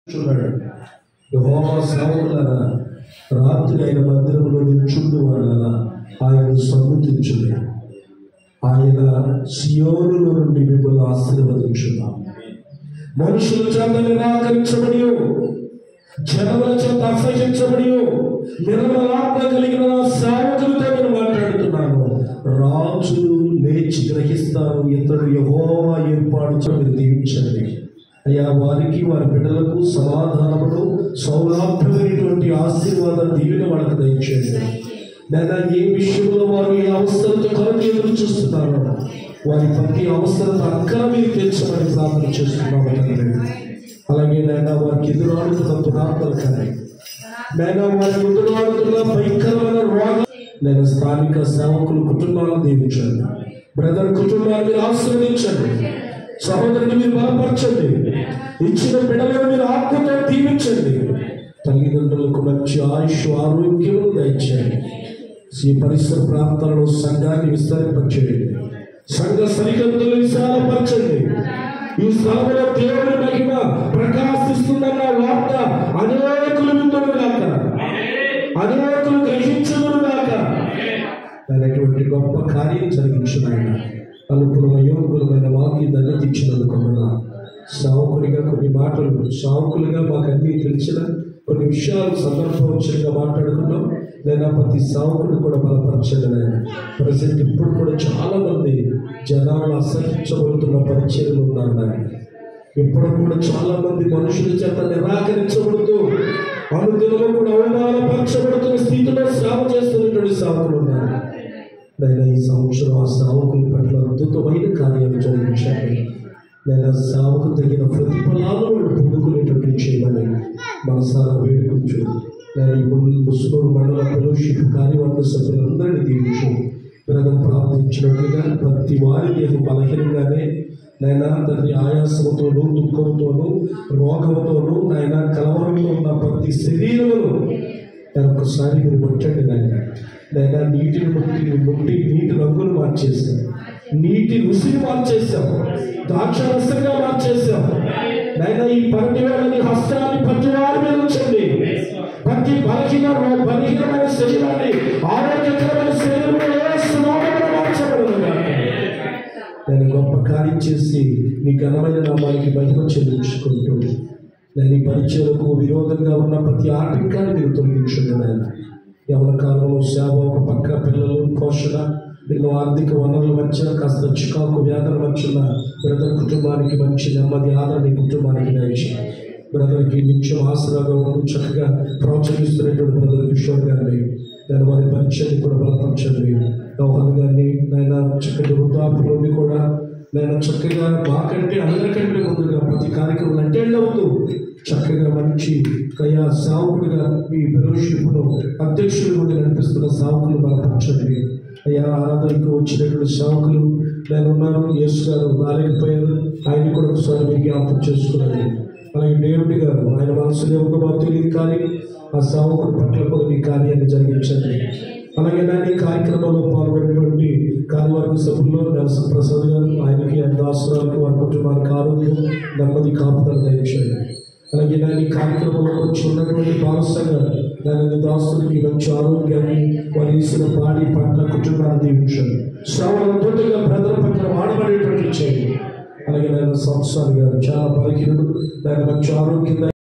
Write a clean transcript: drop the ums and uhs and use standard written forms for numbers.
చూడండి, యెహోవా సేవకులారా, రాత్రి ఆయన మందిరంలో నిల్చుండు వాళ్ళ ఆయన సన్నుతించుడి. ఆయన సియోనులో నుండి మిమ్మల్ని ఆశీర్వదించున్నాం. మనుషుల చేత నిరాకరించబడి, జనముల చేత అసహించబడి, నిర్మలాత్మ కలిగిన సేవకులతో నేను మాట్లాడుతున్నాను. రాజులు లేచి గ్రహిస్తారు, ఇతడు యెహోవా ఏర్పాటు మీరు దీవించండి అయ్యా. వారికి వారి బిడ్డలకు సమాధానమును సౌలాభ్యమైనటువంటి ఆశీర్వాదం దీవెన వాళ్ళకు దయచేయండి. లేదా ఏ విషయంలో వారు ఈ అవసరంతో కొరకు ఎదురు చూస్తున్నారో వారి ప్రతి అవసరం అక్కడ మీరు తెచ్చమని ప్రార్థన చేస్తున్నాము తండ్రి. అలాగే నైనా వారికి ఎదురాడుతున్న దురాత్మలు కానీ, నైనా వారికి ఎదురాడుతున్న భయంకరమైన రోగం, నేను స్థానిక సేవకులు కుటుంబాలను దీవించండి. బ్రదర్ కుటుంబాన్ని మీరు ఆశీర్వదించండి. సహోదరుని మీరు బలపరచండి. ఇచ్చిన బిడ్డలను మీరు ఆత్మతో దీవించండి. తల్లిదండ్రులకు మంచి ఆయుష్ ఆరోగ్యమును దయచేయండి. ఈ పరిసర ప్రాంతాలలో సంఘాన్ని విస్తరింపచేయండి. సంఘ సరిహద్దులు విశాలపరచండి. ఈ స్థలంలో దేవుని మహిమ ప్రకాశిస్తుందన్న వార్త అనేకులు విందును గాక, అనేకులు గ్రహించుదురు గాక. అనేటువంటి గొప్ప కార్యం జరిగించిన ఆయన అలుపుల యోగులమైన వాక్యాన్ని అందించినందుకు సావుకుడిగా కొన్ని మాటలు, సావుకులుగా మాకు అన్నీ తెలిసిన కొన్ని విషయాలు సందర్భోచితంగా మాట్లాడుకున్నాం. లేదా ప్రతి సావుకుడు కూడా బలపరచండి నాయన. ప్రజెంట్ ఇప్పుడు కూడా చాలా మంది జనాలు అసహించబడుతున్న పరిచయలు ఉన్నారు నాయన. ఇప్పుడు కూడా చాలా మంది మనుషుల చేత నిరాకరించబడుతూ అనుదినము కూడా అవమానపరచబడుతున్న స్థితిలో సేవ చేస్తున్నటువంటి సావుకులు ఉన్నారు. నేను ఈ సంవత్సరం ఆ సావుకుల పట్ల అద్భుతమైన కార్యాలు జరిగించాలి. నేను సావుకు తగిన ప్రతిఫలాలు వాళ్ళు పొందుకునేటట్టు చేయమని మనసారా వేడుకుంటూ, నేను ఈ ముస్లిం మండల ఫెలోషిప్ కార్యవర్గ సభ్యులందరినీ దీవించు. బ్రదర్ ప్రార్థించినట్టుగా ప్రతి వారి నేను బలహీనంగానే నైనా తండ్రి ఆయాసంతోనూ, దుఃఖంతోనూ, రోగంతోనూ, నైనా కలవరంతో ఉన్న ప్రతి శరీరమును ఒక్కసారి మీరు ముట్టండి నాయన. నైనా నీటిని ముట్టి నీటి రంగులు మార్చేసాం, నీటి రుచిని మార్చేసాం, ద్రాక్ష రసంగా మార్చేసాం. నైనా ఈ పరటి వాళ్ళని హస్తాన్ని ప్రతి వారి మీద ఉంచండి. ప్రతి బలహీనమైన శరీరాన్ని ఆరోగ్యకరమైన శరీరంలో మార్చబడదు. నేను గొప్ప కార్యం చేసి నీ ఘనమైన నామానికి మహిమ చెల్లించుకుంటూ, నేను ఈ పరిచయలకు విరోధంగా ఉన్న ప్రతి ఆటంకాన్ని మీరు తొలగించండి నాయన. యవన కాలంలో సేవ ఒక పక్క, పిల్లలు పోషణ, ఎన్నో ఆర్థిక వనరుల మధ్య కాస్త చికాకు వ్యాధుల మధ్య ఉన్న బ్రదర్ కుటుంబానికి మంచి నెమ్మది ఆదరణ కుటుంబానికి దయచి, బ్రదర్కి నిత్యం ఆసరాగా ఉంటూ చక్కగా ప్రోత్సహిస్తున్నటువంటి బ్రదర్ కిషోర్ గారిని, నేను వారి పరిచయాన్ని కూడా బలపరచండి. గౌహన్ గారిని నైనా చక్కటి వృద్ధాపులోని కూడా నేను చక్కగా మాకంటే అందరికంటే ముందుగా ప్రతి కార్యక్రమం అటెండ్ అవుతూ చక్కగా మంచి కయా సావుకుడిగా ఈ ఫెలోషిప్ను అధ్యక్షుల నుండి నడిపిస్తున్న సావుకులు బలపరచండి. అయ్యా ఆరాధనకు వచ్చినటువంటి సావుకులు నేను ఉన్నాను, యేసు గారు రాలేకపోయారు, ఆయన కూడా ఒకసారి మీరు జ్ఞాపకం చేసుకున్నాను. అలాగే డేవిడ్ గారు, ఆయన మనసులో ఉందో మాకు తెలియదు, కానీ ఆ సావుకుల పట్ల కూడా మీ కార్యాన్ని జరిగించండి. అలాగే నేను ఈ కార్యక్రమంలో పాల్గొనేటువంటి కార్యవర్గ సభ్యుల్లో నరసింహ ప్రసాద్ గారు, ఆయనకి దాసురాలకు వారి కుటుంబానికి ఆరోగ్యం, నెమ్మది, కాపుదల దయచేయండి. అలాగే నేను ఈ కార్యక్రమంలో వచ్చి ఉన్నటువంటి భాగస్వామిగా నేను దాసులకి మంచి ఆరోగ్యాన్ని, వారి ఇచ్చిన బాడీ పట్ల కుటుంబాన్ని దీవించండి. శ్రవణంతోటిగా బ్రదర్ పట్ల వాడబడేటట్లు చేయండి. అలాగే నేను సంవత్సరాలు గారు చాలా బలహీనుడు, నేను మంచి ఆరోగ్యంగా